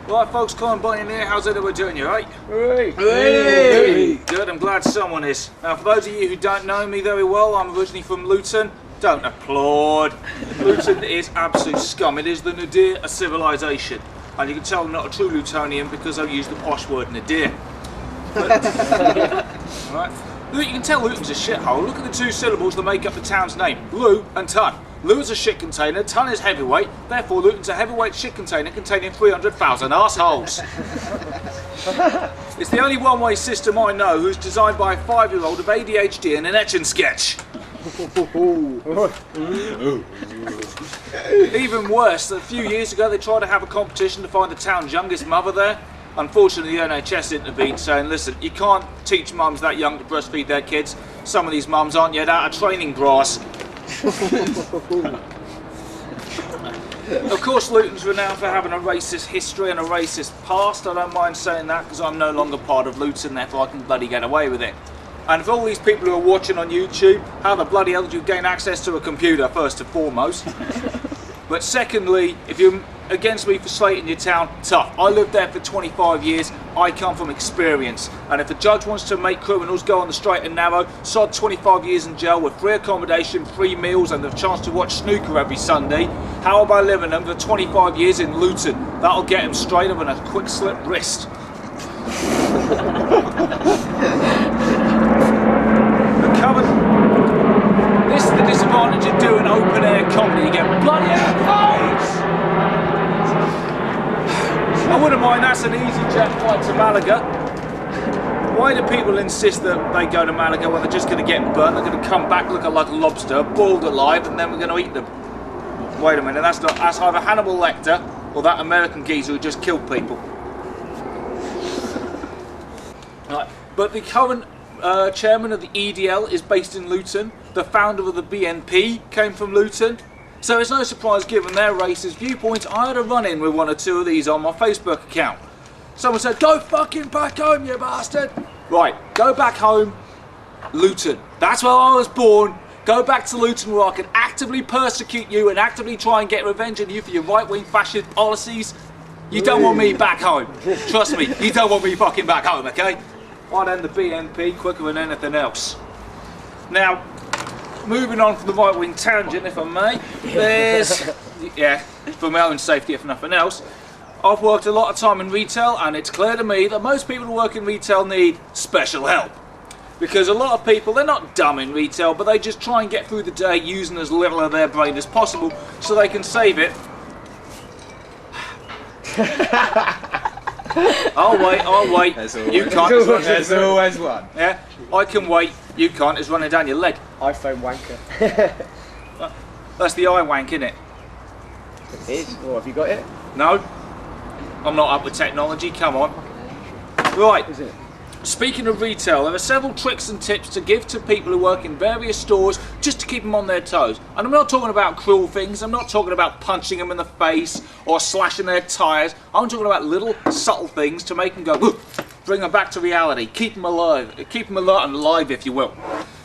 Right folks, Colin Bunyan here, how's everyone doing, you right? Hooray! Hey. Good, I'm glad someone is. Now for those of you who don't know me very well, I'm originally from Luton. Don't applaud. Luton is absolute scum. It is the nadir of civilization. And you can tell I'm not a true Lutonian because I've used the posh word nadir. Right. You can tell Luton's a shithole. Look at the two syllables that make up the town's name. Lu and ton. Lu is a shit container, ton is heavyweight, therefore Luton's a heavyweight shit container containing 300,000 arseholes. It's the only one-way system I know who's designed by a 5-year-old of ADHD and an etch-and-sketch. Even worse, a few years ago they tried to have a competition to find the town's youngest mother there. Unfortunately the NHS intervened saying, listen, you can't teach mums that young to breastfeed their kids. Some of these mums aren't yet out of training grass. Of course Luton's renowned for having a racist history and a racist past. I don't mind saying that because I'm no longer part of Luton, therefore I can bloody get away with it. And for all these people who are watching on YouTube, how the bloody hell did you gain access to a computer first and foremost? But secondly, if you're against me for slating your town, tough. I lived there for 25 years, I come from experience. And if the judge wants to make criminals go on the straight and narrow, sod 25 years in jail with free accommodation, free meals and the chance to watch snooker every Sunday. How about living them for 25 years in Luton? That'll get him straighter than a quick slip wrist. This is the disadvantage of doing open air comedy. You get bloody airplanes! I wouldn't mind, that's an easy jet flight to Malaga. Why do people insist that they go to Malaga when they're just going to get burnt? They're going to come back looking like a lobster, boiled alive, and then we're going to eat them. Wait a minute, that's either Hannibal Lecter or that American geezer who just killed people. Right. But the current chairman of the EDL is based in Luton. The founder of the BNP came from Luton. So it's no surprise given their racist viewpoints, I had a run-in with one or two of these on my Facebook account. Someone said, go fucking back home, you bastard! Right, go back home, Luton. That's where I was born. Go back to Luton where I can actively persecute you and actively try and get revenge on you for your right-wing fascist policies. You don't want me back home. Trust me, you don't want me fucking back home, okay? I'd end the BNP quicker than anything else. Now, moving on from the right-wing tangent, if I may, there's, yeah, for my own safety if nothing else, I've worked a lot of time in retail and it's clear to me that most people who work in retail need special help. Because a lot of people, they're not dumb in retail, but they just try and get through the day using as little of their brain as possible so they can save it. I'll wait. You can't. There's always one. Yeah, I can wait. You can't. It's running down your leg. iPhone wanker. That's the eye wank, innit? It is. Oh, have you got it? No, I'm not up with technology. Come on. Right. Is it? Speaking of retail, there are several tricks and tips to give to people who work in various stores just to keep them on their toes. And I'm not talking about cruel things, I'm not talking about punching them in the face or slashing their tyres. I'm talking about little subtle things to make them go, whoop, bring them back to reality, keep them alive, keep them alert and alive if you will.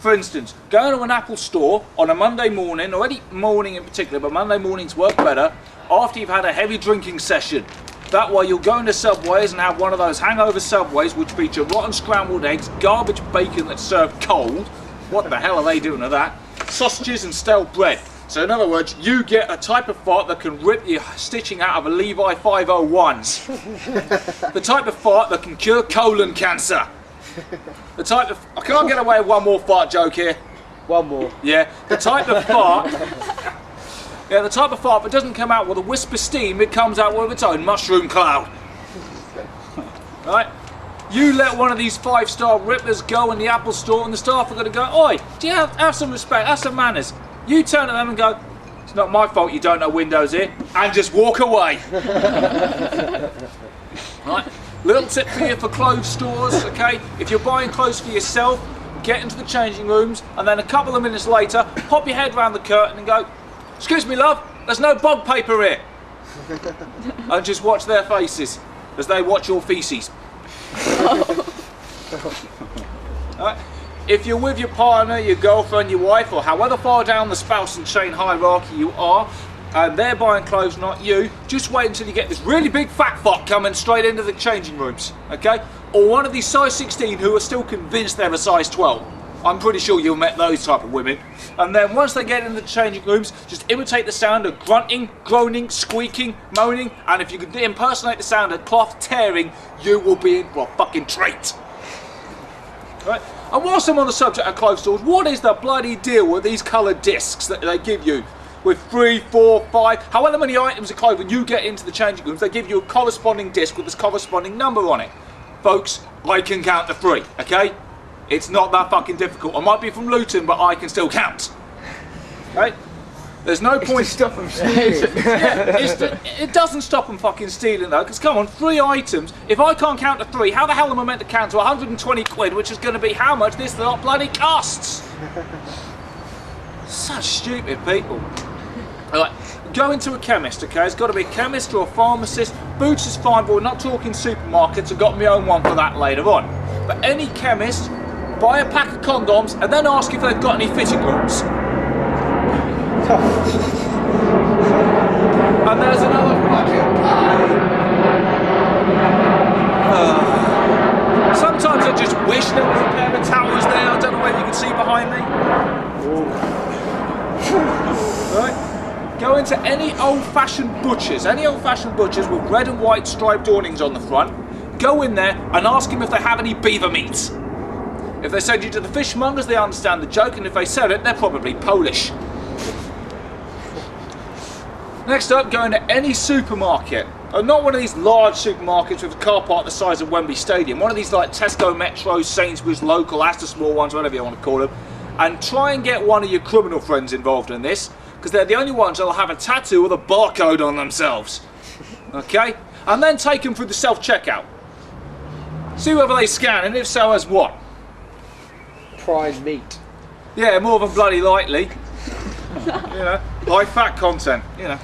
For instance, going to an Apple store on a Monday morning, or any morning in particular, but Monday mornings work better, after you've had a heavy drinking session. That way you'll go into Subways and have one of those hangover Subways which feature rotten scrambled eggs, garbage bacon that's served cold. What the hell are they doing to that? Sausages and stale bread. So in other words, you get a type of fart that can rip your stitching out of a Levi 501s. The type of fart that can cure colon cancer. The type of... I can't get away with one more fart joke here. One more. Yeah, the type of fart... Yeah, the type of fart that doesn't come out with a wisp of steam, it comes out with its own mushroom cloud. Right? You let one of these 5-star rippers go in the Apple store and the staff are going to go, oi, do you have some respect, have some manners. You turn to them and go, it's not my fault you don't know Windows here, and just walk away. Right? Little tip for you for clothes stores, okay? If you're buying clothes for yourself, get into the changing rooms and then a couple of minutes later, pop your head round the curtain and go, excuse me love, there's no bog paper here. And just watch their faces as they watch your feces. Right? If you're with your partner, your girlfriend, your wife, or however far down the spouse and chain hierarchy you are, and they're buying clothes, not you, just wait until you get this really big fat fuck coming straight into the changing rooms, okay? Or one of these size 16 who are still convinced they're a size 12. I'm pretty sure you've met those type of women. And then once they get into the changing rooms, just imitate the sound of grunting, groaning, squeaking, moaning, and if you can impersonate the sound of cloth tearing, you will be in for a fucking treat. Right? And whilst I'm on the subject of clothes stores, what is the bloody deal with these coloured discs that they give you? With 3, 4, 5, however many items of clothing you get into the changing rooms, they give you a corresponding disc with this corresponding number on it. Folks, I can count to 3, okay? It's not that fucking difficult. I might be from Luton, but I can still count. Right? There's no point. To stop them stealing. It doesn't stop them fucking stealing though, because come on, 3 items. If I can't count to 3, how the hell am I meant to count to 120 quid, which is going to be how much this lot bloody costs? Such stupid people. Right, go into a chemist, okay? It's got to be a chemist or a pharmacist. Boots is fine, but we're not talking supermarkets. I've got my own one for that later on. But any chemist, buy a pack of condoms and then ask if they've got any fitting rooms. And there's another fucking sometimes I just wish there was a pair of towels there. I don't know whether you can see behind me. Right. Go into any old-fashioned butchers with red and white striped awnings on the front. Go in there and ask them if they have any beaver meat. If they send you to the fishmongers, they understand the joke, and if they sell it, they're probably Polish. Next up, go into any supermarket. Not one of these large supermarkets with a car park the size of Wembley Stadium. One of these like Tesco, Metro, Sainsbury's, local, Asda small ones, whatever you want to call them. And try and get one of your criminal friends involved in this, because they're the only ones that'll have a tattoo with a barcode on themselves. Okay? And then take them through the self-checkout. See whether they scan, and if so, as what? Prime meat. Yeah, more than bloody likely. You know, high fat content, you know.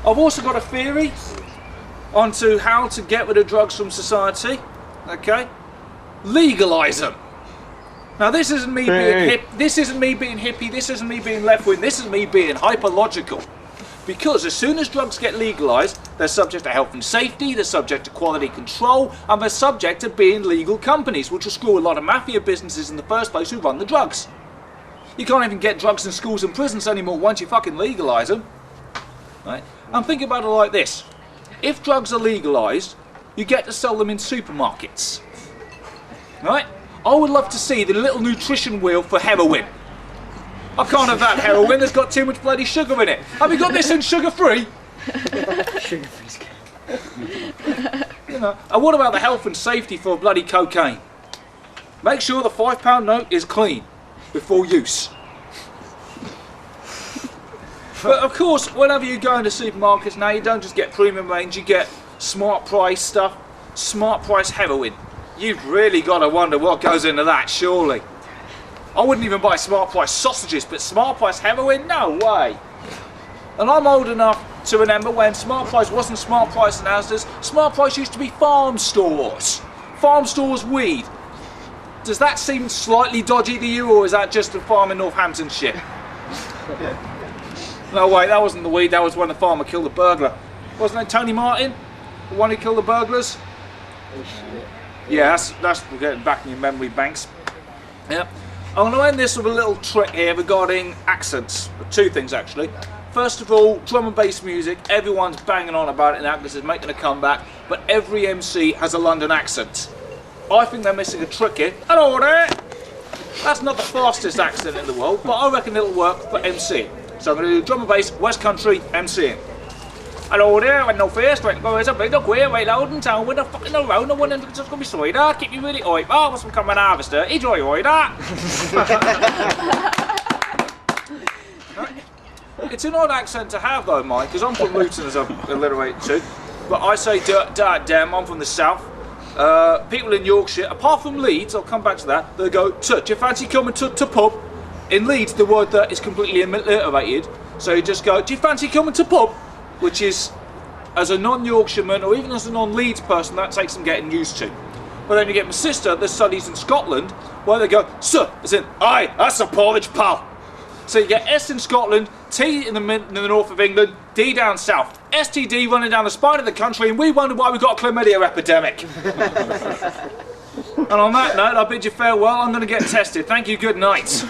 I've also got a theory onto how to get rid of drugs from society. Okay? Legalise them. Now this isn't me being hip, this isn't me being hippie, this isn't me being left wing, this is me being hyperlogical. Because as soon as drugs get legalised, they're subject to health and safety, they're subject to quality control, and they're subject to being legal companies, which will screw a lot of mafia businesses in the first place who run the drugs. You can't even get drugs in schools and prisons anymore once you fucking legalise them. Right? And think about it like this. If drugs are legalised, you get to sell them in supermarkets. Right? I would love to see the little nutrition wheel for heroin. I can't have that heroin, there's got too much bloody sugar in it. Have you got this in sugar-free? Sugar-free's You know, and what about the health and safety for bloody cocaine? Make sure the £5 note is clean before use. But of course, whenever you go into supermarkets now, you don't just get premium range, you get smart price stuff, smart price heroin. You've really got to wonder what goes into that, surely. I wouldn't even buy smart price sausages, but smart price heroin? No way. And I'm old enough to remember when smart price wasn't smart price in Asda's. Smart price used to be farm stores. Farm stores weed. Does that seem slightly dodgy to you, or is that just a farm in Northampton shit? No, wait, that wasn't the weed, that was when the farmer killed the burglar. Wasn't it Tony Martin? The one who killed the burglars? Yeah, that's getting back in your memory banks. Yeah. I'm going to end this with a little trick here regarding accents. 2 things actually. First of all, drum and bass music, everyone's banging on about it now because it's making a comeback, but every MC has a London accent. I think they're missing a trick here. Hello there! That's not the fastest accent in the world, but I reckon it'll work for MC. So I'm going to do drum and bass, West Country, MCing. Hello there, with no face, right, there's a big dog way, right loud in town with a fucking around, no one just going to be cider, keep you really oi, oh, what's some coming harvester, enjoy cider. It's an odd accent to have though, Mike, because I'm from Luton as I've alliterated to, but I say dirt, damn, I'm from the south. People in Yorkshire, apart from Leeds, I'll come back to that, they go, do you fancy coming to pub? In Leeds, the word that is completely alliterated, so you just go, do you fancy coming to pub? Which is, as a non-Yorkshireman or even as a non-Leeds person, that takes some getting used to. But then you get my sister that studies in Scotland, where they go, sir, as in, aye, that's a porridge, pal. So you get S in Scotland, T in the north of England, D down south. STD running down the spine of the country, and we wonder why we've got a chlamydia epidemic. And on that note, I bid you farewell. I'm going to get tested. Thank you, good night.